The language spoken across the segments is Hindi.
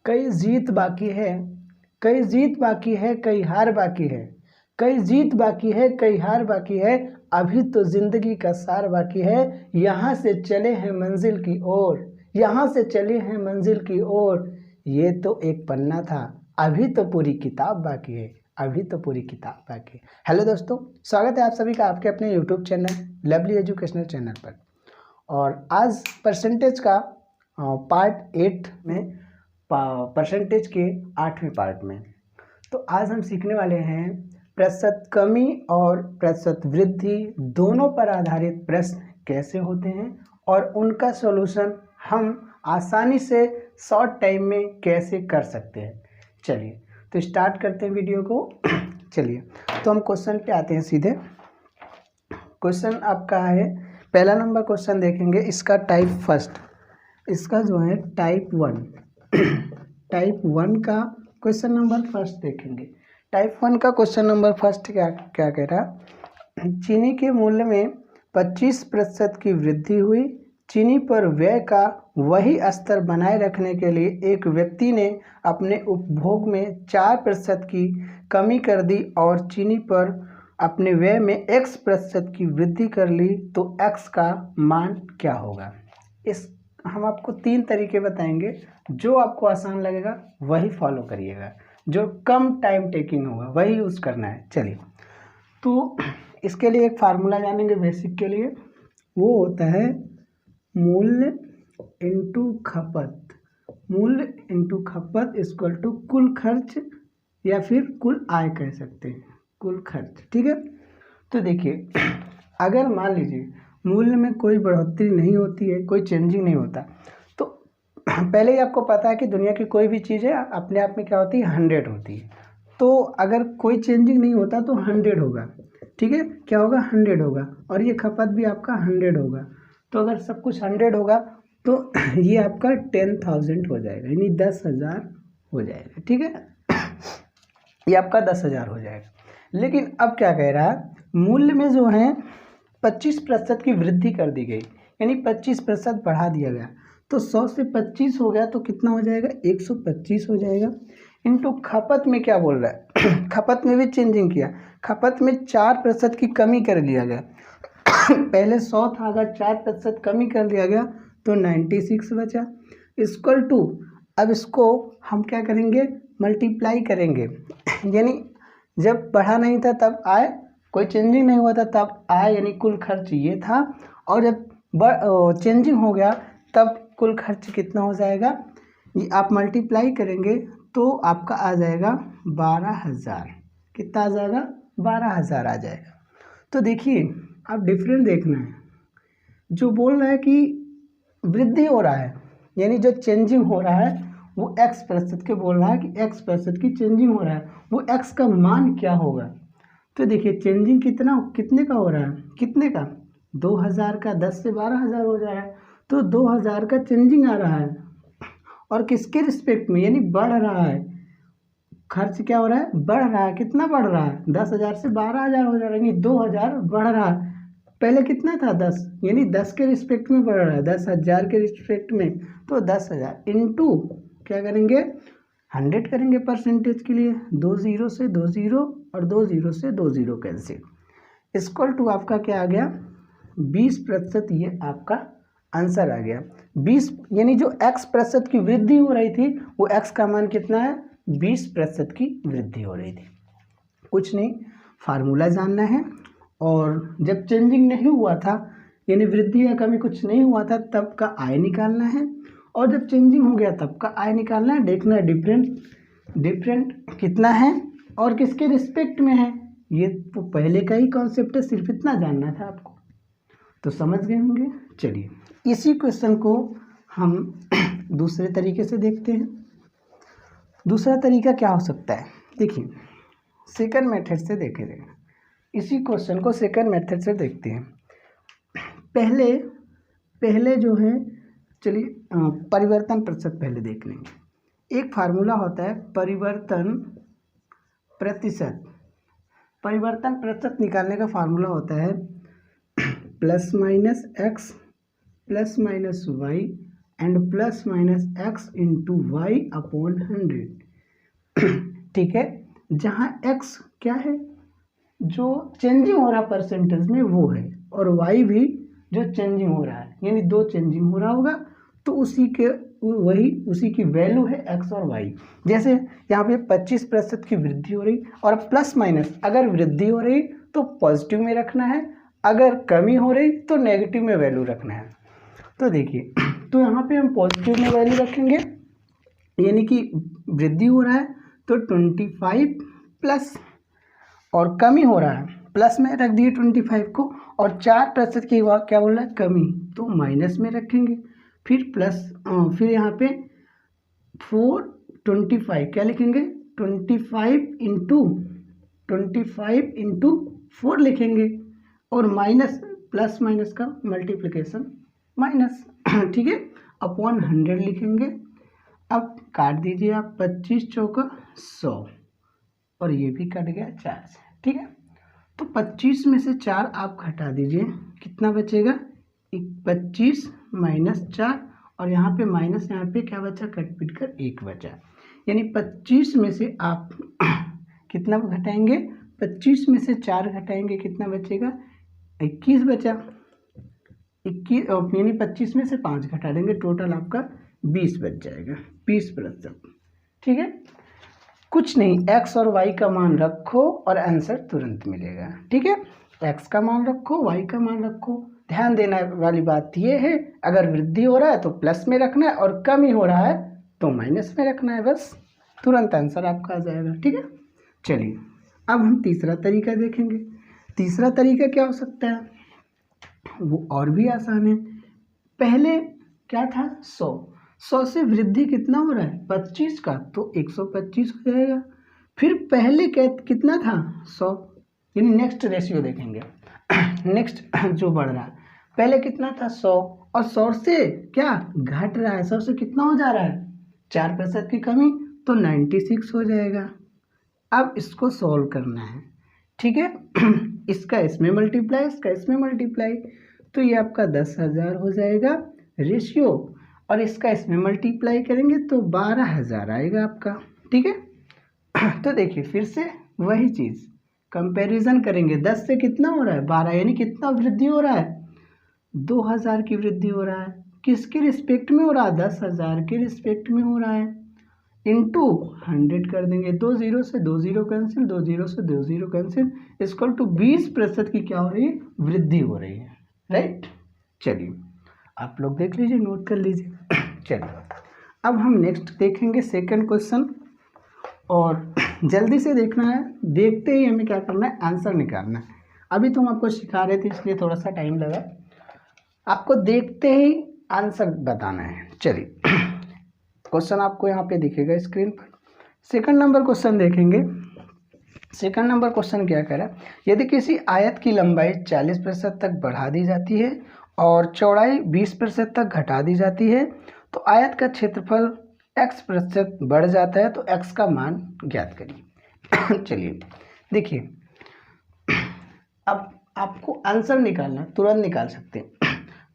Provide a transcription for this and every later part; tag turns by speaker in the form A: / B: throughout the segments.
A: कई जीत बाकी है, कई जीत बाकी है, कई हार बाकी है, कई जीत बाकी है, कई हार बाकी है, अभी तो जिंदगी का सार बाकी है। यहाँ से चले हैं मंजिल की ओर, यहाँ से चले हैं मंजिल की ओर, ये तो एक पन्ना था, अभी तो पूरी किताब बाकी है, अभी तो पूरी किताब बाकी है। हेलो दोस्तों, स्वागत है आप सभी का आपके अपने YouTube channel lovely educational channel पर। और आज परसेंटेज का पार्ट 8 में, परसेंटेज के 8वें पार्ट में, तो आज हम सीखने वाले हैं प्रतिशत कमी और प्रतिशत वृद्धि दोनों पर आधारित प्रश्न कैसे होते हैं और उनका सॉल्यूशन हम आसानी से शॉर्ट टाइम में कैसे कर सकते हैं। चलिए तो स्टार्ट करते हैं वीडियो को। चलिए तो हम क्वेश्चन पे आते हैं सीधे। क्वेश्चन आपका है, पहला नंबर क्वेश्चन देखेंगे, इसका टाइप फर्स्ट, इसका जो है टाइप 1 का क्वेश्चन नंबर फर्स्ट देखेंगे। टाइप 1 का क्वेश्चन नंबर फर्स्ट क्या क्या कह रहा, चीनी के मूल्य में 25% की वृद्धि हुई। चीनी पर व्यय का वही स्तर बनाए रखने के लिए एक व्यक्ति ने अपने उपभोग में 4% की कमी कर दी और चीनी पर अपने व्यय में x% की वृद्धि कर ली, तो x का मान क्या होगा। इस हम आपको 3 तरीके बताएंगे, जो आपको आसान लगेगा वही फॉलो करिएगा, जो कम टाइम टेकिंग होगा वही यूज़ करना है। चलिए तो इसके लिए एक फार्मूला जानेंगे बेसिक के लिए, वो होता है मूल्य इंटू खपत। मूल्य इंटू खपत इक्वल टू कुल खर्च या फिर कुल आय कह सकते हैं, कुल खर्च। ठीक है, तो देखिए अगर मान लीजिए मूल्य में कोई बढ़ोतरी नहीं होती है, कोई चेंजिंग नहीं होता, तो पहले ही आपको पता है कि दुनिया की कोई भी चीज़ है अपने आप में क्या होती है, 100 होती है। तो अगर कोई चेंजिंग नहीं होता तो 100 होगा। ठीक है, क्या होगा, 100 होगा, और ये खपत भी आपका 100 होगा। तो अगर सब कुछ 100 होगा तो ये आपका 10,000 हो जाएगा, यानी 10,000 हो जाएगा। ठीक है, ये आपका 10,000 हो जाएगा। लेकिन अब क्या कह रहा है, मूल्य में जो है 25% की वृद्धि कर दी गई, यानी 25% बढ़ा दिया गया, तो 100 से 25 हो गया तो कितना हो जाएगा, 125 हो जाएगा। इनटू खपत में क्या बोल रहा है खपत में भी चेंजिंग किया, खपत में 4% की कमी कर लिया गया। पहले 100 था, अगर 4% कमी कर लिया गया तो 96 बचा। इक्वल टू, अब इसको हम क्या करेंगे, मल्टीप्लाई करेंगे। यानी जब बढ़ा नहीं था तब आय, कोई चेंजिंग नहीं हुआ था तब आय, यानी कुल खर्च ये था, और जब चेंजिंग हो गया तब कुल खर्च कितना हो जाएगा, ये आप मल्टीप्लाई करेंगे तो आपका आ जाएगा 12,000। कितना आ जाएगा, 12,000 आ जाएगा। तो देखिए अब डिफरेंस देखना है, जो बोल रहा है कि वृद्धि हो रहा है, यानी जो चेंजिंग हो रहा है वो x% के बोल रहा है कि x% की चेंजिंग हो रहा है, वो x का मान क्या होगा। तो देखिए चेंजिंग कितने का हो रहा है, कितने का, 2,000 का, 10 से 12,000 हो जा रहा है, तो 2,000 का चेंजिंग आ रहा है, और किसके रिस्पेक्ट में, यानी बढ़ रहा है। खर्च क्या हो रहा है, बढ़ रहा है। कितना बढ़ रहा है, 10,000 से 12,000 हो जा रहा है, यानी 2,000 बढ़ रहा है। पहले कितना था, 10, यानी 10 के रिस्पेक्ट में बढ़ रहा है, 10,000 के रिस्पेक्ट में, तो 10,000 इंटू क्या करेंगे, 100 करेंगे परसेंटेज के लिए, 2 0 से 2 0 और 2 0 से 2 0 कैंसिल, इक्वल टू आपका क्या आ गया, 20%। ये आपका आंसर आ गया 20, यानी जो x% की वृद्धि हो रही थी वो x का मान कितना है, 20% की वृद्धि हो रही थी। कुछ नहीं, फार्मूला जानना है, और जब चेंजिंग नहीं हुआ था, यानी वृद्धि या कमी कुछ नहीं हुआ था, तब का आय निकालना है, और जब चेंजिंग हो गया तब का आय निकालना है। देखना है डिफरेंट कितना है और किसके रिस्पेक्ट में है, ये तो पहले का ही कॉन्सेप्ट है, सिर्फ इतना जानना था आपको, तो समझ गए होंगे। चलिए इसी क्वेश्चन को हम दूसरे तरीके से देखते हैं। दूसरा तरीका क्या हो सकता है, देखिए सेकंड मेथड से देखेंगे, इसी क्वेश्चन को सेकंड मेथड से देखते हैं। पहले जो है, चलिए परिवर्तन प्रतिशत पहले देख लेंगे। एक फार्मूला होता है परिवर्तन प्रतिशत। परिवर्तन प्रतिशत निकालने का फार्मूला होता है +-x +-y and plus minus X into Y upon 100। ठीक है, जहाँ एक्स क्या है जो चेंजिंग हो रहा परसेंटेज में वो है, और वाई भी जो चेंजिंग हो रहा है, यानी दो चेंजिंग हो रहा होगा, तो उसी की वैल्यू है एक्स और वाई। जैसे यहाँ पे 25% की वृद्धि हो रही, और प्लस माइनस अगर वृद्धि हो रही तो पॉजिटिव में रखना है, अगर कमी हो रही तो नेगेटिव में वैल्यू रखना है। तो देखिए, तो यहाँ पे हम पॉजिटिव में वैल्यू रखेंगे, यानी कि वृद्धि हो रहा है तो 25 प्लस, और कमी हो रहा है प्लस में रख दिए 25 को, और 4% की क्या बोल रहा है कमी, तो माइनस में रखेंगे। फिर प्लस, फिर यहाँ पे 425 क्या लिखेंगे 25 इंटू 4 लिखेंगे, और माइनस प्लस माइनस का मल्टीप्लिकेशन माइनस, ठीक है, अपॉन 100 लिखेंगे। अब काट दीजिए आप, 25 चौका 100, और ये भी कट गया 4 से, ठीक है। तो 25 में से 4 आप घटा दीजिए, कितना बचेगा 25 माइनस 4, और यहाँ पे माइनस, यहाँ पे क्या बचा कट पीट कर 1 बचा, यानी 25 में से आप कितना घटाएंगे, 25 में से 4 घटाएंगे कितना बचेगा 21 बचा, 21, यानी 25 में से 5 घटा देंगे, टोटल आपका 20 बच जाएगा, 20%। ठीक है, कुछ नहीं, एक्स और वाई का मान रखो और आंसर तुरंत मिलेगा। ठीक है, एक्स का मान रखो, वाई का मान रखो। ध्यान देने वाली बात ये है, अगर वृद्धि हो रहा है तो प्लस में रखना है, और कमी हो रहा है तो माइनस में रखना है, बस तुरंत आंसर आपका आ जाएगा। ठीक है, चलिए अब हम तीसरा तरीका देखेंगे। तीसरा तरीका क्या हो सकता है, वो और भी आसान है। पहले क्या था 100 से वृद्धि कितना हो रहा है 25 का, तो 125 हो जाएगा। फिर पहले कितना था 100, यानी नेक्स्ट रेशियो देखेंगे नेक्स्ट जो बढ़ रहा है, पहले कितना था 100, और 100 से क्या घट रहा है, 100 से कितना हो जा रहा है 4% की कमी, तो 96 हो जाएगा। अब इसको सॉल्व करना है, ठीक है इसका इसमें मल्टीप्लाई, इसका इसमें मल्टीप्लाई, तो ये आपका 10,000 हो जाएगा रेशियो, और इसका इसमें मल्टीप्लाई करेंगे तो 12,000 आएगा आपका। ठीक है तो देखिए फिर से वही चीज़ कंपैरिजन करेंगे, 10 से कितना हो रहा है 12, यानी कितना वृद्धि हो रहा है 2,000 की वृद्धि हो रहा है। किसके रिस्पेक्ट में हो रहा है 10,000 के रिस्पेक्ट में हो रहा है, इंटू 100 कर देंगे, 2 0 से 2 0 कैंसिल, 2 0 से 2 0 कैंसिल, इक्वल टू 20% की क्या हो रही है वृद्धि हो रही है। राइट, चलिए आप लोग देख लीजिए, नोट कर लीजिए। चलिए अब हम नेक्स्ट देखेंगे सेकंड क्वेश्चन, और जल्दी से देखना है, देखते ही हमें क्या करना है आंसर निकालना है। अभी तो हम आपको सिखा रहे थे इसलिए थोड़ा सा टाइम लगा, आपको देखते ही आंसर बताना है। चलिए क्वेश्चन आपको यहाँ पे दिखेगा स्क्रीन पर। सेकंड नंबर क्वेश्चन देखेंगे। सेकंड नंबर क्वेश्चन क्या कह रहा है, यदि किसी आयत की लंबाई 40% तक बढ़ा दी जाती है और चौड़ाई 20% तक घटा दी जाती है, तो आयत का क्षेत्रफल x% बढ़ जाता है, तो x का मान ज्ञात करिए। चलिए देखिए, अब आपको आंसर निकालना, तुरंत निकाल सकते हैं।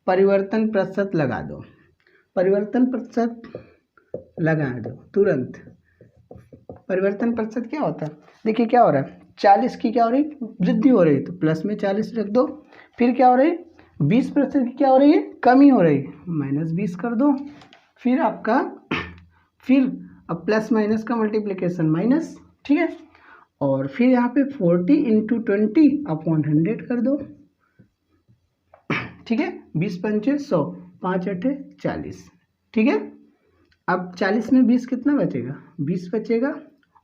A: परिवर्तन प्रतिशत लगा दो, परिवर्तन प्रतिशत लगा दो तुरंत। परिवर्तन प्रतिशत क्या होता है, देखिए क्या हो रहा है 40 की क्या हो रही वृद्धि हो रही है, तो प्लस में 40 रख दो। फिर क्या हो रही 20% की क्या हो रही है कमी हो रही है, -20 कर दो। फिर आपका फिर अब प्लस माइनस का मल्टीप्लिकेशन माइनस, ठीक है, और फिर यहाँ पे 40 इंटू 20 अपॉन 100 कर दो। ठीक है, 20 पंचे 100, 5 8 40। ठीक है, अब 40 में 20 कितना बचेगा 20 बचेगा,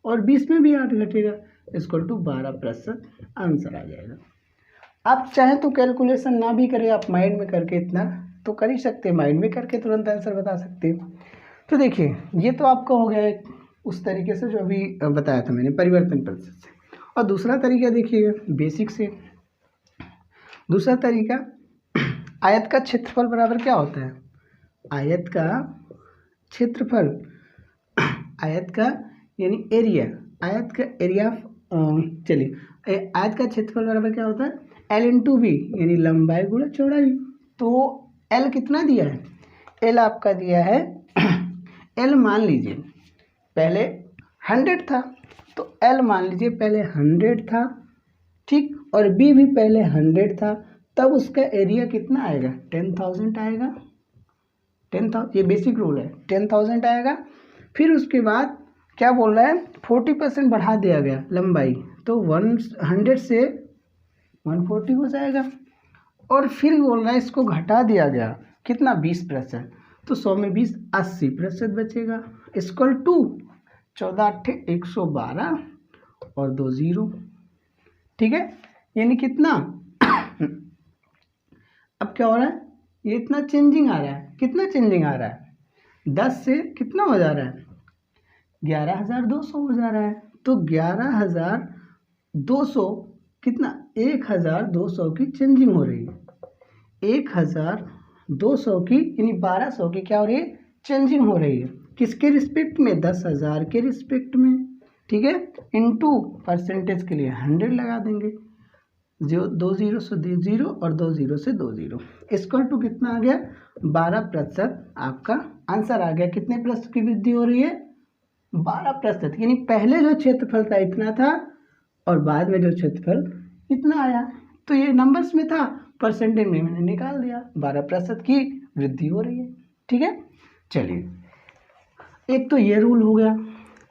A: और 20 में भी 8 घटेगा, इक्वल टू 12% आंसर आ जाएगा। आप चाहें तो कैलकुलेशन ना भी करें, आप माइंड में करके इतना तो कर ही सकते हैं, माइंड में करके तुरंत आंसर बता सकते हैं। तो देखिए ये तो आपका हो गया उस तरीके से जो अभी बताया था मैंने परिवर्तन प्रतिशत से। और दूसरा तरीका देखिए बेसिक से, दूसरा तरीका आयत का क्षेत्रफल बराबर क्या होता है, आयत का क्षेत्रफल, आयत का यानी एरिया, आयत का एरिया, चलिए आयत का क्षेत्रफल बराबर क्या होता है L इंटू बी, यानी लंबाई गुणा चौड़ाई। तो L कितना दिया है एल आपका दिया है एल मान लीजिए पहले 100 था, तो एल मान लीजिए पहले 100 था, ठीक, और बी भी पहले 100 था, तब उसका एरिया कितना आएगा? 10,000 आएगा। 10,000, ये बेसिक रूल है, 10,000 आएगा। फिर उसके बाद क्या बोल रहा है? 40% बढ़ा दिया गया लंबाई, तो 100 से 140 हो जाएगा। और फिर बोल रहा है इसको घटा दिया गया कितना? 20%, तो 100 में 20 80% बचेगा। इक्वल टू 14 8 112 और 2 0, ठीक है, यानी कितना? अब क्या हो रहा है? ये इतना चेंजिंग आ रहा है, कितना चेंजिंग आ रहा है? 10 से कितना हो जा रहा है? 11,200 हो जा रहा है। तो 11,200 कितना? 1,200 की चेंजिंग हो रही है। 1,200 की यानी 1200 की क्या हो रही है? चेंजिंग हो रही है। किसके रिस्पेक्ट में? 10,000 के रिस्पेक्ट में, ठीक है। इनटू परसेंटेज के लिए 100 लगा देंगे, 2 0 से 2 0 और 2 0 से 2 0, इक्वल टू कितना आ गया? 12% आपका आंसर आ गया। कितने प्रतिशत की वृद्धि हो रही है? 12%, यानी पहले जो क्षेत्रफल था इतना था और बाद में जो क्षेत्रफल इतना आया। तो ये नंबर्स में था, परसेंटेज में मैंने निकाल दिया, 12% की वृद्धि हो रही है, ठीक है। चलिए, एक तो ये रूल हो गया।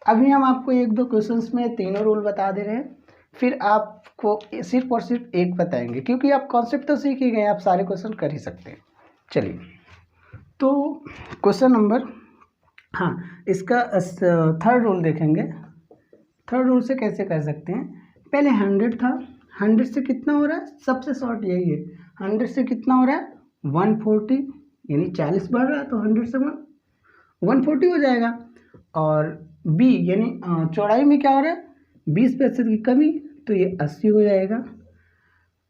A: अभी हम आपको एक दो क्वेश्चंस में तीनों रूल बता दे रहे हैं, फिर आपको सिर्फ और सिर्फ एक बताएंगे, क्योंकि आप कॉन्सेप्ट तो सीख ही गए, आप सारे क्वेश्चन कर ही सकते हैं। चलिए, तो क्वेश्चन नंबर, हाँ, इसका थर्ड रूल देखेंगे। थर्ड रूल से कैसे कर सकते हैं? पहले 100 था, 100 से कितना हो रहा है? सबसे शॉर्ट यही है, 100 से कितना हो रहा है? 140, यानी 40 बढ़ रहा है, तो 100 से 140 हो जाएगा। और बी यानी चौड़ाई में क्या हो रहा है? 20% की कमी, तो ये 80 हो जाएगा।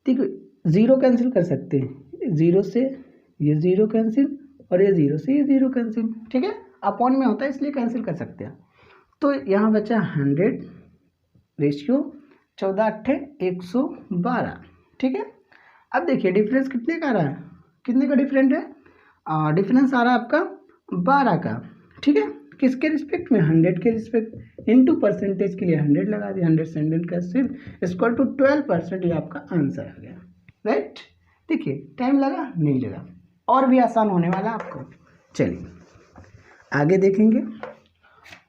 A: ठीक है, ज़ीरो कैंसिल कर सकते हैं, 0 से ये 0 कैंसिल और ये 0 से ये 0 कैंसिल, ठीक है, अपॉन में होता है इसलिए कैंसिल कर सकते हैं। तो यहाँ बचा 100 रेशियो 14 8 112, ठीक है। अब देखिए डिफरेंस कितने का आ रहा है? कितने का डिफरेंट है? डिफरेंस आ रहा है आपका 12 का, ठीक है। किसके रिस्पेक्ट में? 100 के रिस्पेक्ट, इनटू परसेंटेज के लिए 100 लगा दिया, 100 से 100 कैंसिल, इक्वल टू 12%, ये आपका आंसर आ गया, राइट। देखिए टाइम लगा? नहीं लगा, और भी आसान होने वाला आपको। चलिए आगे देखेंगे।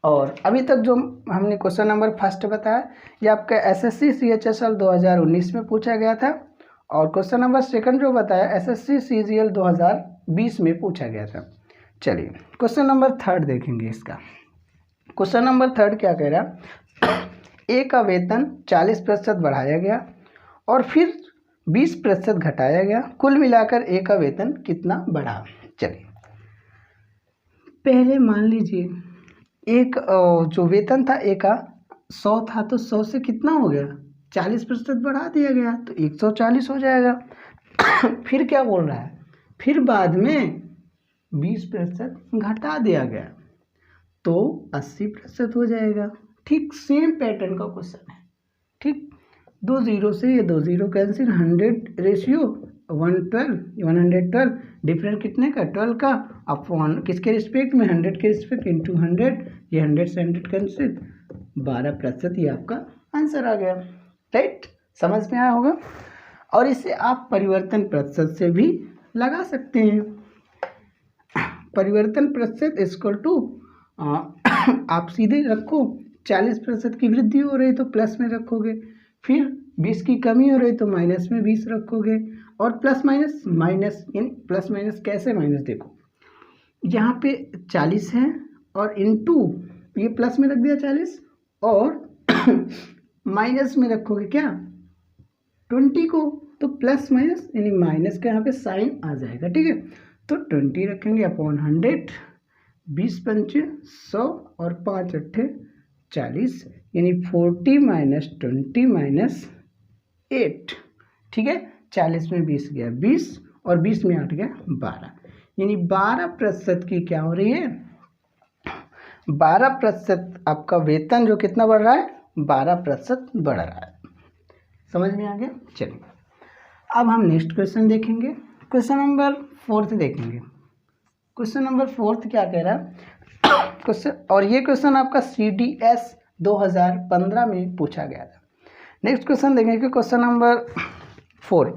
A: और अभी तक जो हमने क्वेश्चन नंबर फर्स्ट बताया, ये आपका एसएससी CHSL 2019 में पूछा गया था, और क्वेश्चन नंबर सेकंड जो बताया SSC CGL 2020 में पूछा गया था। चलिए क्वेश्चन नंबर थर्ड देखेंगे। इसका क्वेश्चन नंबर थर्ड क्या कह रहा? ए का वेतन 40% बढ़ाया गया और फिर 20% घटाया गया, कुल मिलाकर ए का वेतन कितना बढ़ा? चलिए, पहले मान लीजिए एक जो वेतन था ए का 100 था, तो 100 से कितना हो गया? 40% बढ़ा दिया गया, तो 140 हो जाएगा। फिर क्या बोल रहा है? फिर बाद में 20% घटा दिया गया, तो 80% हो जाएगा। ठीक सेम पैटर्न का क्वेश्चन है, ठीक। 2 0 से ये 2 0 कैंसिल, 100 रेशियो 112, डिफरेंस कितने का? 12 का, अपॉन किसके रिस्पेक्ट में? 100 के रिस्पेक्ट, इंटू 100, ये 100 से 100 कैंसिल, 12%, ये आपका आंसर आ गया, राइट। समझ में आया होगा। और इसे आप परिवर्तन प्रतिशत से भी लगा सकते हैं। परिवर्तन प्रतिशत इक्वल टू, आप सीधे रखो, 40% की वृद्धि हो रही तो प्लस में रखोगे, फिर 20 की कमी हो रही तो माइनस में 20 रखोगे, और प्लस माइनस माइनस, यानी प्लस माइनस कैसे माइनस? देखो यहाँ पे 40 है और इनटू ये प्लस में रख दिया 40, और माइनस में रखोगे क्या? 20 को, तो प्लस माइनस यानी माइनस का यहाँ पे साइन आ जाएगा, ठीक है। तो 20 रखेंगे अपॉन 100, 20 पंचे 100 और 5 अट्ठे 40, यानी 40 माइनस 20 माइनस 8, ठीक है। 40 में 20 गया 20 और 20 में 8 गया 12, यानी 12% की क्या हो रही है? 12% आपका वेतन जो कितना बढ़ रहा है? 12% बढ़ रहा है। समझ में आ गया? चलिए अब हम नेक्स्ट क्वेश्चन देखेंगे। क्वेश्चन नंबर 4 देखेंगे। क्वेश्चन नंबर 4 क्या कह रहा है क्वेश्चन, और ये क्वेश्चन आपका CDS 2015 में पूछा गया था। नेक्स्ट क्वेश्चन देखेंगे क्वेश्चन नंबर 4।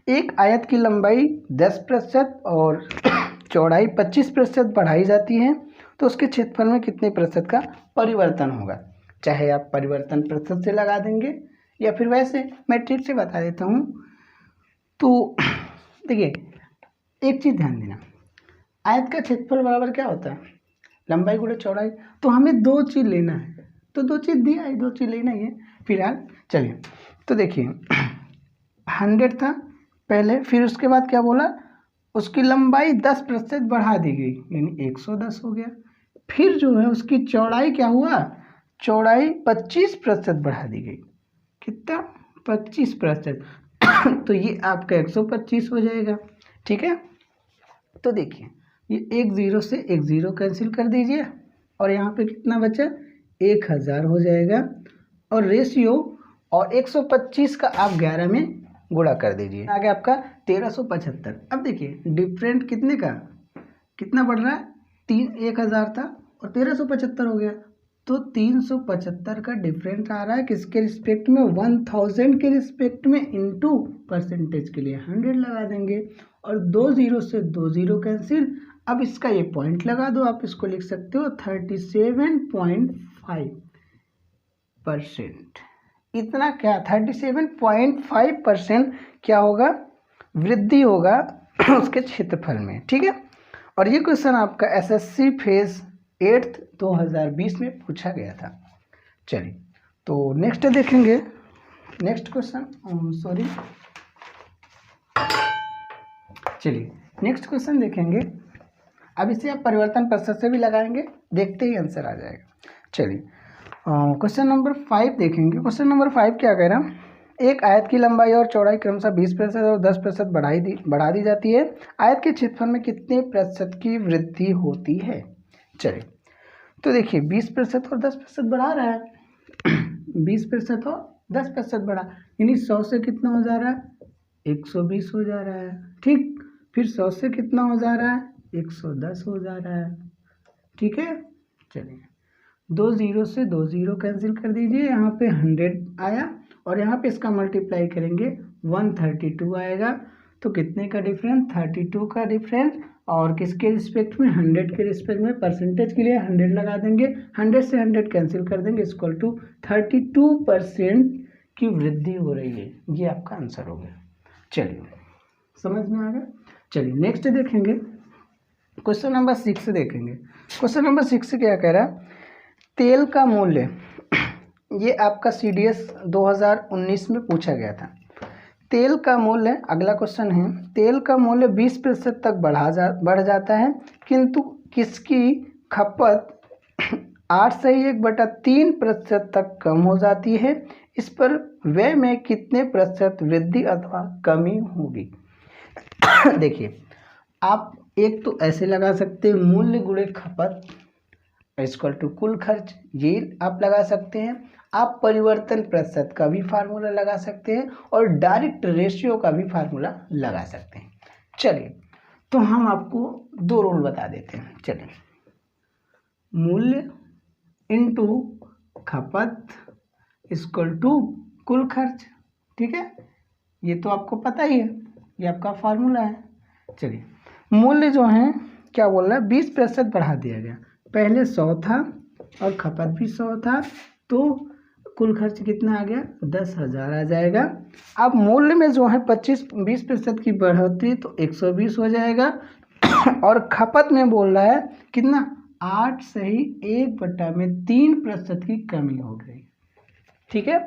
A: एक आयत की लंबाई 10% और चौड़ाई 25% बढ़ाई जाती है तो उसके क्षेत्रफल में कितने प्रतिशत का परिवर्तन होगा। चाहे आप परिवर्तन प्रतिशत से लगा देंगे या फिर वैसे मैं ठीक से बता देता हूँ। तो देखिए एक चीज़ ध्यान देना, आयत का क्षेत्रफल बराबर क्या होता है, लंबाई गुणे चौड़ाई। तो हमें दो चीज़ लेना है, तो दो चीज़ दिया है, दो चीज़ लेना ही है फिलहाल। चलिए तो देखिए 100 था पहले, फिर उसके बाद क्या बोला, उसकी लंबाई 10% बढ़ा दी गई यानी 110 हो गया। फिर जो है उसकी चौड़ाई क्या हुआ, चौड़ाई 25% बढ़ा दी गई। कितना, 25%। तो ये आपका 125 हो जाएगा। ठीक है, तो देखिए ये एक ज़ीरो से एक ज़ीरो कैंसिल कर दीजिए और यहाँ पे कितना बचा, 1000 हो जाएगा। और रेशियो और 125 का आप 11 में गुणा कर दीजिए, आगे आपका 1375। अब देखिए डिफरेंट कितने का, कितना बढ़ रहा है, 1000 था और 1375 हो गया। तो 375 का डिफरेंट आ रहा है किसके रिस्पेक्ट में, 1000 के रिस्पेक्ट में, इनटू परसेंटेज के लिए 100 लगा देंगे और 2 ज़ीरो से 2 ज़ीरो कैंसिल। अब इसका ये पॉइंट लगा दो, आप इसको लिख सकते हो 37.5%। इतना क्या, 37.5% क्या होगा, वृद्धि होगा उसके क्षेत्रफल में। ठीक है, और ये क्वेश्चन आपका SSC फेज 8 2020 में पूछा गया था। चलिए तो नेक्स्ट देखेंगे, नेक्स्ट क्वेश्चन, सॉरी, चलिए नेक्स्ट क्वेश्चन देखेंगे। अब इसे आप परिवर्तन प्रतिशत से भी लगाएंगे, देखते ही आंसर आ जाएगा। चलिए क्वेश्चन नंबर 5 देखेंगे। क्वेश्चन नंबर 5 क्या कह रहा है, एक आयत की लंबाई और चौड़ाई क्रमशः 20% और 10% बढ़ा दी जाती है, आयत के क्षेत्रफल में कितने प्रतिशत की वृद्धि होती है। चलिए तो देखिए 20% और 10% बढ़ा रहा है, 20% और 10% बढ़ा यानी 100 से कितना हो जा रहा है, 120 हो जा रहा है। ठीक, फिर 100 से कितना हो जा रहा है, 110 हो जा रहा है। ठीक है, चलिए 2 ज़ीरो से 2 ज़ीरो कैंसिल कर दीजिए, यहाँ पे 100 आया और यहाँ पे इसका मल्टीप्लाई करेंगे 132 आएगा। तो कितने का डिफरेंस, 32 का डिफरेंस, और किसके रिस्पेक्ट में, 100 के रिस्पेक्ट में, परसेंटेज के लिए 100 लगा देंगे, 100 से 100 कैंसिल कर देंगे, इक्वल टू 32% की वृद्धि हो रही है। ये आपका आंसर हो गया। चलिए समझ में आ गया। चलिए नेक्स्ट देखेंगे, क्वेश्चन नंबर 6 देखेंगे। क्वेश्चन नंबर 6 क्या कह रहा है, तेल का मूल्य, ये आपका CDS 2019 में पूछा गया था। तेल का मूल्य, अगला क्वेश्चन है, तेल का मूल्य 20% तक बढ़ जाता है किंतु किसकी खपत 8/1/3% तक कम हो जाती है, इस पर व्यय में कितने प्रतिशत वृद्धि अथवा कमी होगी। देखिए आप एक तो ऐसे लगा सकते हैं, मूल्य गुणे खपत इक्वल टू कुल खर्च, ये आप लगा सकते हैं। आप परिवर्तन प्रतिशत का भी फार्मूला लगा सकते हैं और डायरेक्ट रेशियो का भी फार्मूला लगा सकते हैं। चलिए तो हम आपको दो रूल बता देते हैं। चलिए, मूल्य इनटू खपत इक्वल टू कुल खर्च। ठीक है, ये तो आपको पता ही है, ये आपका फार्मूला है। चलिए मूल्य जो है क्या बोल रहा है, 20% बढ़ा दिया गया, पहले 100 था और खपत भी 100 था, तो कुल खर्च कितना आ गया, 10,000 आ जाएगा। अब मूल्य में जो है 20% की बढ़ोतरी तो 120 हो जाएगा और खपत में बोल रहा है कितना, 8/1/3% की कमी हो गई। ठीक है,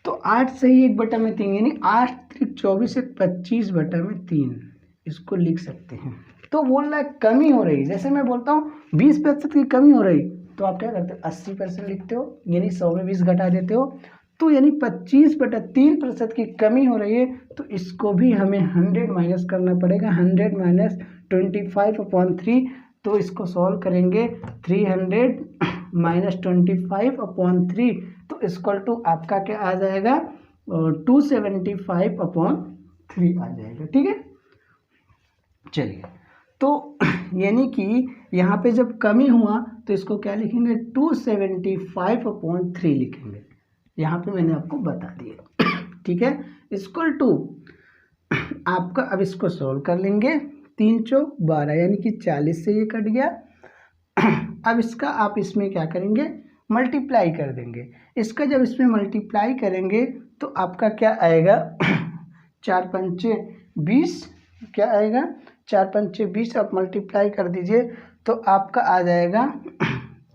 A: तो 8/1/3 यानी 8×3 = 24 25/3 इसको लिख सकते हैं। तो बोल रहा है कमी हो रही, जैसे मैं बोलता हूँ 20% की कमी हो रही, तो आप क्या करते हो, 80% लिखते हो, यानी 100 में 20 घटा देते हो, तो यानी 25/3% की कमी हो रही है। तो इसको भी हमें 100 माइनस करना पड़ेगा, 100 माइनस 25/3। तो इसको सॉल्व करेंगे, 300 माइनस 25/3 तो इक्वल टू आपका क्या आ जाएगा, 275/3 आ जाएगा। ठीक है, चलिए तो यानी कि यहाँ पे जब कमी हुआ तो इसको क्या लिखेंगे 275/3 लिखेंगे। यहाँ पे मैंने आपको बता दिया। ठीक है, इक्वल टू आपका, अब इसको सॉल्व कर लेंगे। 3 चौक 12 यानी कि 40 से ये कट गया। अब इसका आप इसमें क्या करेंगे, मल्टीप्लाई कर देंगे। इसका जब इसमें मल्टीप्लाई करेंगे तो आपका क्या आएगा 4 पंचे 20, क्या आएगा 4 पंचे 20, आप मल्टीप्लाई कर दीजिए तो आपका आ जाएगा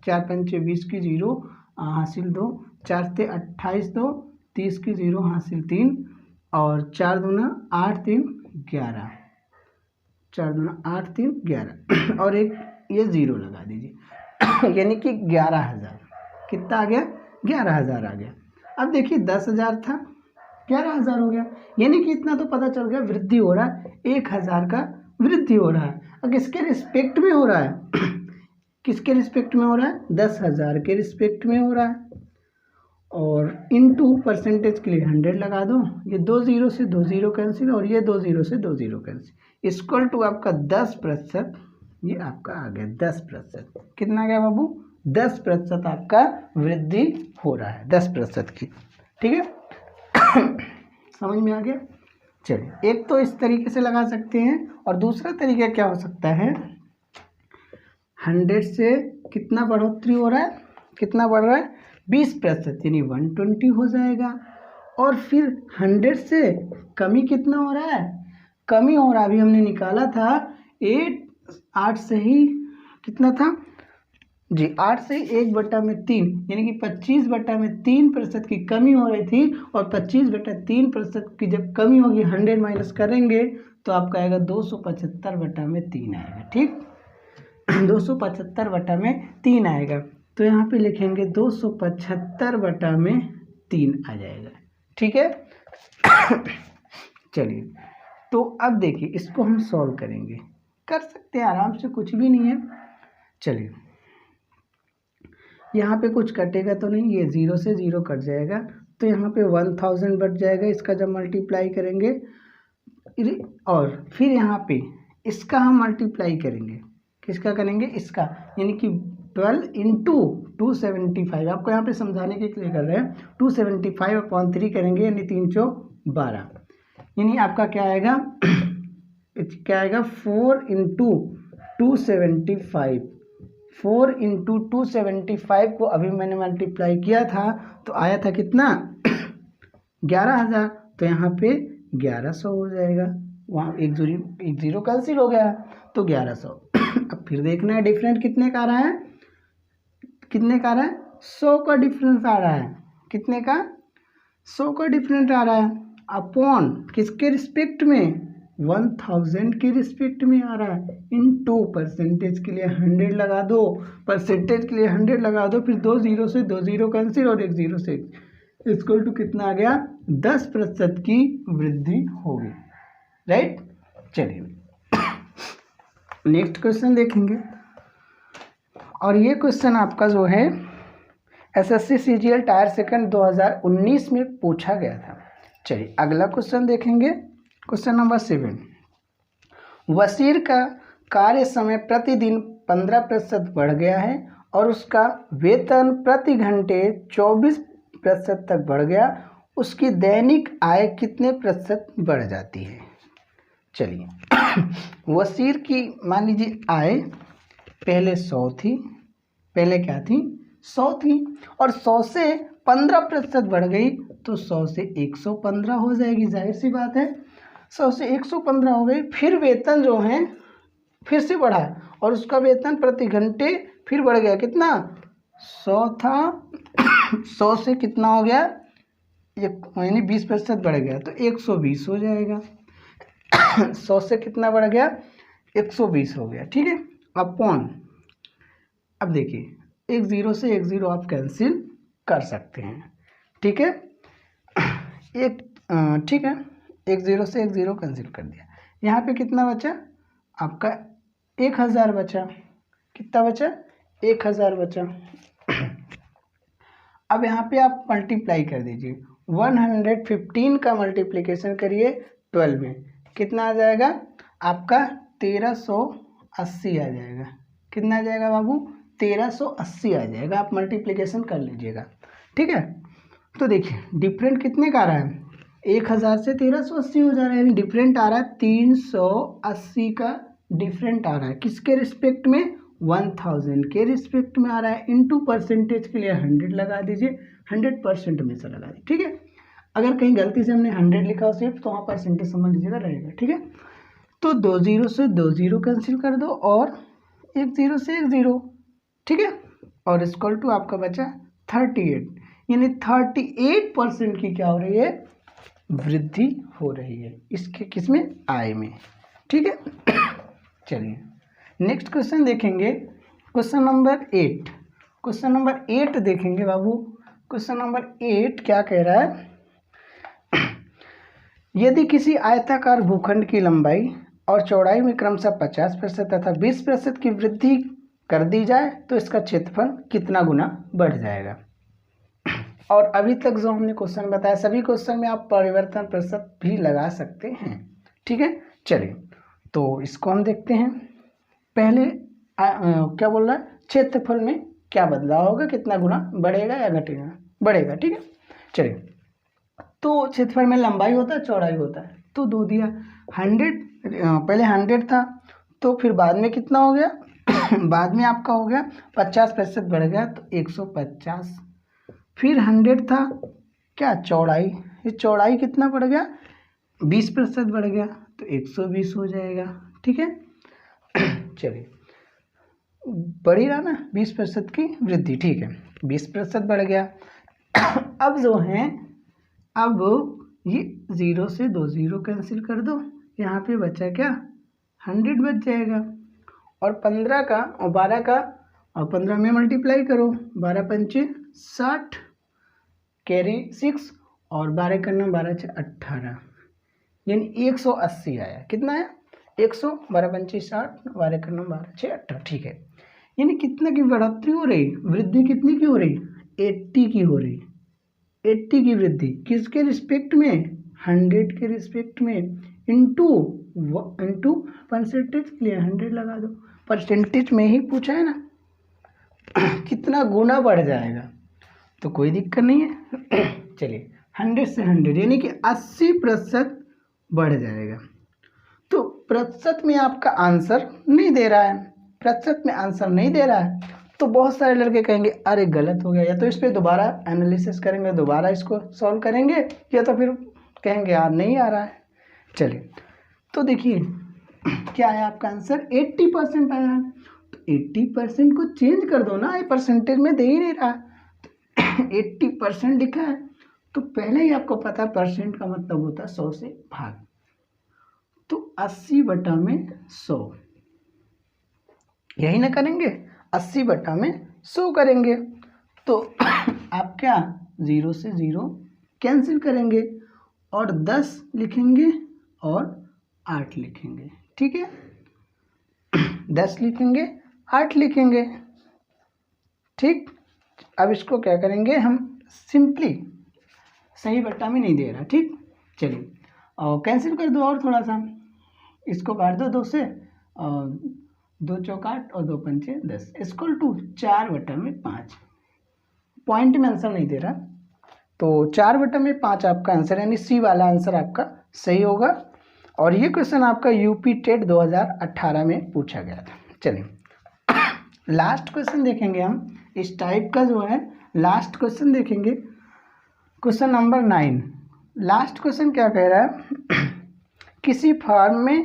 A: 4 पंचे 20 की 0 हासिल 2, 4 से 28 2, 30 की 0 हासिल 3, और 4 दूना 8 3 11, 4 दूना 8 3 11 और एक ये 0 लगा दीजिए यानी कि 11,000। कितना आ गया, 11,000 आ गया। अब देखिए 10,000 था, 11,000 हो गया, यानी कि इतना तो पता चल गया वृद्धि हो रहा है, 1,000 का वृद्धि हो रहा है। अब किसके रिस्पेक्ट में हो रहा है किसके रिस्पेक्ट में हो रहा है, 10,000 के रिस्पेक्ट में हो रहा है। और इनटू परसेंटेज के लिए 100 लगा दो, ये 2 0 से 2 0 कैंसिल, और ये 2 0 से 2 0 कैंसिल, इक्वल टू आपका 10%। ये आपका आ गया 10%। कितना आ गया बाबू, 10% आपका वृद्धि हो रहा है, 10% की। ठीक है समझ में आ गया। चलिए, एक तो इस तरीके से लगा सकते हैं, और दूसरा तरीका क्या हो सकता है, 100 से कितना बढ़ोतरी हो रहा है, कितना बढ़ रहा है 20%, यानी 120 हो जाएगा। और फिर 100 से कमी कितना हो रहा है, कमी हो रहा है, अभी हमने निकाला था 8 से ही कितना था जी, 8 से 1/3 यानी कि 25/3% की कमी हो रही थी। और 25/3% की जब कमी होगी 100 माइनस करेंगे तो आपका आएगा 275/3 आएगा। ठीक 275/3 आएगा, तो यहाँ पे लिखेंगे 275/3 आ जाएगा। ठीक है चलिए, तो अब देखिए इसको हम सॉल्व करेंगे, कर सकते हैं आराम से, कुछ भी नहीं है। चलिए, यहाँ पे कुछ कटेगा तो नहीं, ये 0 से 0 कट जाएगा, तो यहाँ पे 1000 बच जाएगा इसका जब मल्टीप्लाई करेंगे। और फिर यहाँ पे इसका हम मल्टीप्लाई करेंगे, किसका करेंगे, इसका, यानी कि 12 इंटू 275, आपको यहाँ पे समझाने के लिए कर रहे हैं। 275/3 करेंगे, यानी 3 चौक 12, यानी आपका क्या आएगा 4 इंटू 275, 4 इंटू 275 को अभी मैंने मल्टीप्लाई किया था तो आया था कितना 11,000, तो यहाँ पे 1100 हो जाएगा। वहाँ एक जीरो कैंसिल हो गया तो 1100। अब फिर देखना है डिफरेंट कितने का आ रहा है, कितने का आ रहा है, 100 का डिफरेंस आ रहा है। कितने का, 100 का डिफरेंस आ रहा है, अपॉन किसके रिस्पेक्ट में, 1000 के रिस्पेक्ट में आ रहा है। इनटू परसेंटेज के लिए 100 लगा दो, परसेंटेज के लिए 100 लगा दो, फिर 2 0 से 2 0 कैंसिल, और 1 0 से इक्वल टू कितना आ गया, 10% की वृद्धि होगी। राइट, चलिए नेक्स्ट क्वेश्चन देखेंगे। और ये क्वेश्चन आपका जो है एसएससी सीजीएल टायर सेकंड 2019 में पूछा गया था। चलिए अगला क्वेश्चन देखेंगे, क्वेश्चन नंबर 7। वसीर का कार्य समय प्रतिदिन 15% बढ़ गया है और उसका वेतन प्रति घंटे 24% तक बढ़ गया, उसकी दैनिक आय कितने प्रतिशत बढ़ जाती है। चलिए वसीर की मान लीजिए आय पहले 100 थी, पहले क्या थी 100 थी, और 100 से 15% बढ़ गई तो 100 से 115 हो जाएगी, जाहिर सी बात है 100 से 115 हो गई। फिर वेतन जो है फिर से बढ़ा और उसका वेतन प्रति घंटे फिर बढ़ गया, कितना 100 था 100 से कितना हो गया, यानी 20% बढ़ गया तो 120 हो जाएगा। 100 से कितना बढ़ गया 120 हो गया, ठीक है। अपॉन, अब देखिए एक ज़ीरो से एक ज़ीरो आप कैंसिल कर सकते हैं, ठीक है, ठीक है, एक ज़ीरो से एक ज़ीरो कैंसिल कर दिया। यहाँ पे कितना बचा आपका 1000 बचा, कितना बचा 1000 बचा। अब यहाँ पे आप मल्टीप्लाई कर दीजिए, 115 का मल्टीप्लिकेशन करिए 12 में, कितना आ जाएगा आपका 1300 80 आ जाएगा। कितना आ जाएगा बाबू? 1380 आ जाएगा। आप मल्टीप्लिकेशन कर लीजिएगा, ठीक है। तो देखिए डिफरेंट कितने का आ रहा है? 1000 से 1380 हो जा रहा है, यानी डिफरेंट आ रहा है 380 का डिफरेंट आ रहा है। किसके रिस्पेक्ट में? 1000 के रिस्पेक्ट में आ रहा है। इनटू परसेंटेज के लिए 100 लगा दीजिए, 100% में से लगा दीजिए, ठीक है। अगर कहीं गलती से हमने 100 लिखा हो सिर्फ, तो वहाँ परसेंटेज समझ लीजिएगा रहेगा, ठीक है। तो 2 0 से 2 0 कैंसिल कर दो और 1 0 से 1 0, ठीक है। और इक्वल टू आपका बचा 38, यानी 38% की क्या हो रही है? वृद्धि हो रही है। इसके किसमें? आय में, ठीक है। चलिए नेक्स्ट क्वेश्चन देखेंगे, क्वेश्चन नंबर 8। क्वेश्चन नंबर 8 देखेंगे बाबू। क्वेश्चन नंबर 8 क्या कह रहा है? यदि किसी आयताकार भूखंड की लंबाई और चौड़ाई में क्रमशः 50% तथा 20% की वृद्धि कर दी जाए तो इसका क्षेत्रफल कितना गुना बढ़ जाएगा? और अभी तक जो हमने क्वेश्चन बताया, सभी क्वेश्चन में आप परिवर्तन प्रतिशत भी लगा सकते हैं, ठीक है। चलिए तो इसको हम देखते हैं। पहले क्या बोल रहा है? क्षेत्रफल में क्या बदलाव होगा, कितना गुना बढ़ेगा या घटेगा? बढ़ेगा, ठीक है। चलिए तो क्षेत्रफल में लंबाई होता है, चौड़ाई होता है, तो 2 दिया। 100 पहले 100 था, तो फिर बाद में कितना हो गया? बाद में आपका हो गया 50% बढ़ गया, तो 150। फिर 100 था क्या? चौड़ाई, ये चौड़ाई कितना बढ़ गया? 20% बढ़ गया, तो 120 हो जाएगा, ठीक है। चलिए बढ़ ही रहा ना 20% की वृद्धि, ठीक है। 20% बढ़ गया। अब जो है, अब ये 0 से 2 0 कैंसिल कर दो, यहाँ पे बचा क्या? 100 बच जाएगा। और 15 का और 12 का और 15 में मल्टीप्लाई करो, 12 पंचे 60, कैरी 6 और 12 करना 12 से 18, यानी 180 आया। कितना आया? 100, 12 पंचे 60, 12 करना 12 से 18, ठीक है। यानी कितना की बढ़ोतरी हो रही? वृद्धि कितनी की हो रही? 80 की हो रही। 80 की वृद्धि किसके रिस्पेक्ट में? 100 के रिस्पेक्ट में। इंटू परसेंटेज के लिए 100 लगा दो, परसेंटेज में ही पूछा है ना। कितना गुना बढ़ जाएगा, तो कोई दिक्कत नहीं है। चलिए 100 से 100 यानी कि 80% बढ़ जाएगा। तो प्रतिशत में आपका आंसर नहीं दे रहा है, प्रतिशत में आंसर नहीं दे रहा है, तो बहुत सारे लड़के कहेंगे अरे गलत हो गया, या तो इस पर दोबारा एनालिसिस करेंगे, दोबारा इसको सॉल्व करेंगे, या तो फिर कहेंगे यार नहीं आ रहा है। चलिए तो देखिए क्या है आपका आंसर? 80% आया है। तो 80% को चेंज कर दो ना, ये परसेंटेज में दे ही नहीं रहा। 80% लिखा है, तो पहले ही आपको पता परसेंट का मतलब होता है 100 से भाग। तो 80/100 यही ना करेंगे, 80/100 करेंगे। तो आप क्या 0 से 0 कैंसिल करेंगे और 10 लिखेंगे और 8 लिखेंगे, ठीक है। 10 लिखेंगे, 8 लिखेंगे, ठीक। अब इसको क्या करेंगे हम? सिंपली सही बट्टा में नहीं दे रहा, ठीक। चलिए और कैंसिल कर दो, और थोड़ा सा इसको काट दो 2 से, और 2 चौक 8 और 2 पंचे 10 इक्वल टू 4/5। पॉइंट में आंसर नहीं दे रहा, तो 4/5 आपका आंसर, यानी सी वाला आंसर आपका सही होगा। और ये क्वेश्चन आपका यूपी टेट 2018 में पूछा गया था। चलिए लास्ट क्वेश्चन देखेंगे हम, इस टाइप का जो है लास्ट क्वेश्चन देखेंगे, क्वेश्चन नंबर 9। लास्ट क्वेश्चन क्या कह रहा है? किसी फार्म में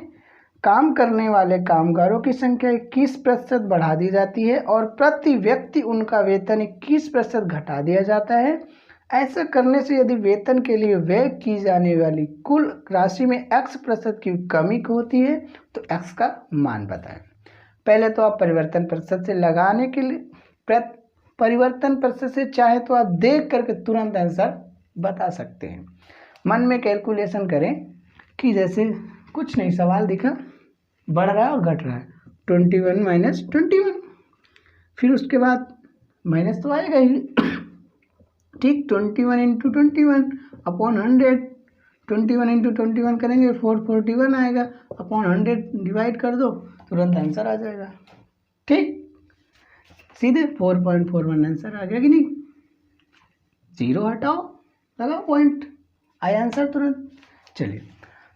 A: काम करने वाले कामगारों की संख्या 21% बढ़ा दी जाती है और प्रति व्यक्ति उनका वेतन 21% घटा दिया जाता है। ऐसा करने से यदि वेतन के लिए व्यय की जाने वाली कुल राशि में x% की कमी होती है तो x का मान बताएं। पहले तो आप परिवर्तन प्रतिशत से लगाने के लिए परिवर्तन प्रतिशत से चाहे तो आप देख करके तुरंत आंसर बता सकते हैं। मन में कैलकुलेशन करें कि जैसे कुछ नहीं, सवाल दिखा बढ़ रहा है और घट रहा है, 21 माइनस 21, फिर उसके बाद माइनस तो आएगा ही, ठीक। 21 इंटू 21 अपॉन 100, 21 इंटू 21 करेंगे 441 आएगा, अपॉन 100 डिवाइड कर दो तुरंत आंसर आ जाएगा। ठीक, सीधे 4.41 आंसर आ गया कि नहीं। 0 हटाओ, लगाओ पॉइंट, आया आंसर तुरंत। चलिए,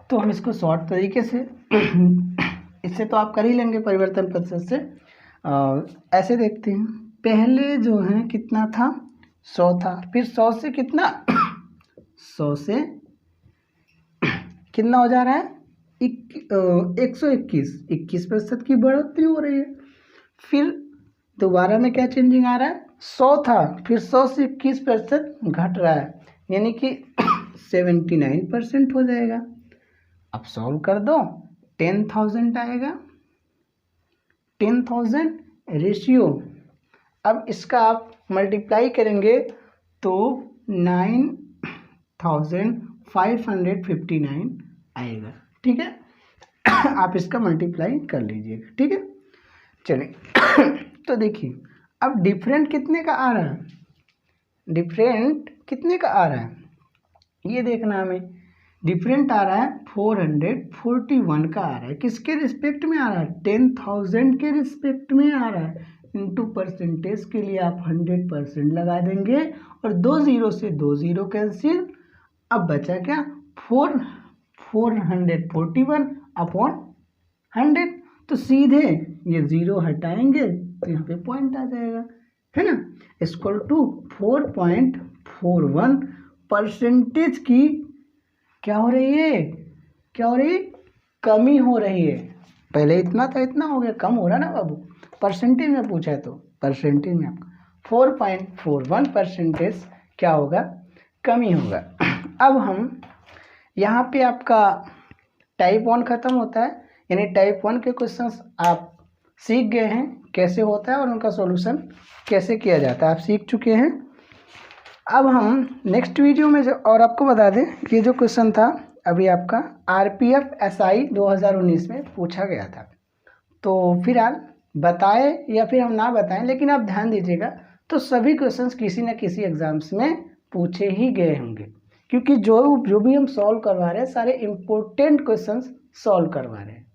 A: तो हम इसको शॉर्ट तरीके से इससे तो आप कर ही लेंगे परिवर्तन प्रतिशत से। ऐसे देखते हैं, पहले जो है कितना था, 100 था, फिर 100 से कितना 100 से कितना हो जा रहा है 121, 21% की बढ़ोतरी हो रही है। फिर दोबारा में क्या चेंजिंग आ रहा है, 100 था, फिर 100 से 21% घट रहा है, यानी कि 79% हो जाएगा। अब सॉल्व कर दो, 10,000 आएगा, 10,000 रेशियो। अब इसका आप मल्टीप्लाई करेंगे तो 9,559 आएगा। ठीक है, आप इसका मल्टीप्लाई कर लीजिएगा। ठीक है, चलिए तो देखिए, अब डिफरेंट कितने का आ रहा है, डिफरेंट कितने का आ रहा है ये देखना हमें। डिफरेंट आ रहा है 441 का आ रहा है। किसके रिस्पेक्ट में आ रहा है, 10,000 के रिस्पेक्ट में आ रहा है। इनटू परसेंटेज के लिए आप 100% लगा देंगे और 2 0 से 2 0 कैंसिल। अब बचा क्या, 441 अपॉन 100, तो सीधे ये 0 हटाएंगे तो यहाँ पे पॉइंट आ जाएगा, है ना। इक्वल टू 4.41 परसेंटेज की क्या हो रही है, क्या हो रही है, कमी हो रही है। पहले इतना था, इतना हो गया, कम हो रहा ना बाबू। परसेंटेज में पूछा है तो परसेंटेज में आपका 4.41 परसेंटेज क्या होगा, कमी होगा। अब हम यहाँ पे आपका टाइप 1 खत्म होता है, यानी टाइप 1 के क्वेश्चंस आप सीख गए हैं कैसे होता है और उनका सॉल्यूशन कैसे किया जाता है, आप सीख चुके हैं। अब हम नेक्स्ट वीडियो में और आपको बता दें, ये जो क्वेश्चन था अभी आपका RPF SI 2019 में पूछा गया था। तो फिलहाल बताए या फिर हम ना बताएं, लेकिन आप ध्यान दीजिएगा, तो सभी क्वेश्चंस किसी न किसी एग्जाम्स में पूछे ही गए होंगे, क्योंकि जो भी हम सॉल्व करवा रहे हैं सारे इम्पोर्टेंट क्वेश्चंस सॉल्व करवा रहे हैं,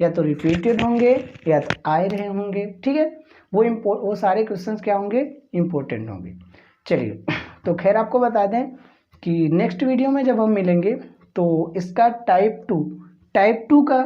A: या तो रिपीटेड होंगे या तो आए रहे होंगे। ठीक है, वो सारे क्वेश्चंस क्या होंगे, इम्पोर्टेंट होंगे। चलिए, तो खैर आपको बता दें कि नेक्स्ट वीडियो में जब हम मिलेंगे तो इसका टाइप 2 का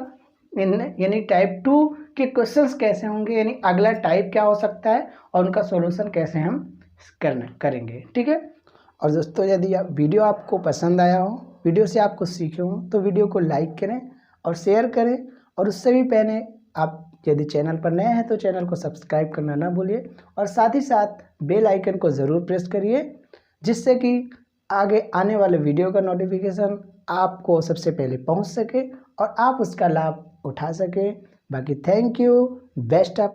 A: यानी टाइप 2 के क्वेश्चंस कैसे होंगे, यानी अगला टाइप क्या हो सकता है और उनका सॉल्यूशन कैसे हम करेंगे। ठीक है, और दोस्तों यदि वीडियो आपको पसंद आया हो, वीडियो से आप कुछ सीखे हो, तो वीडियो को लाइक करें और शेयर करें, और उससे भी पहले आप यदि चैनल पर नए हैं तो चैनल को सब्सक्राइब करना ना भूलिए, और साथ ही साथ बेल आइकन को ज़रूर प्रेस करिए, जिससे कि आगे आने वाले वीडियो का नोटिफिकेशन आपको सबसे पहले पहुंच सके और आप उसका लाभ उठा सके। बाकी थैंक यू, बेस्ट ऑफ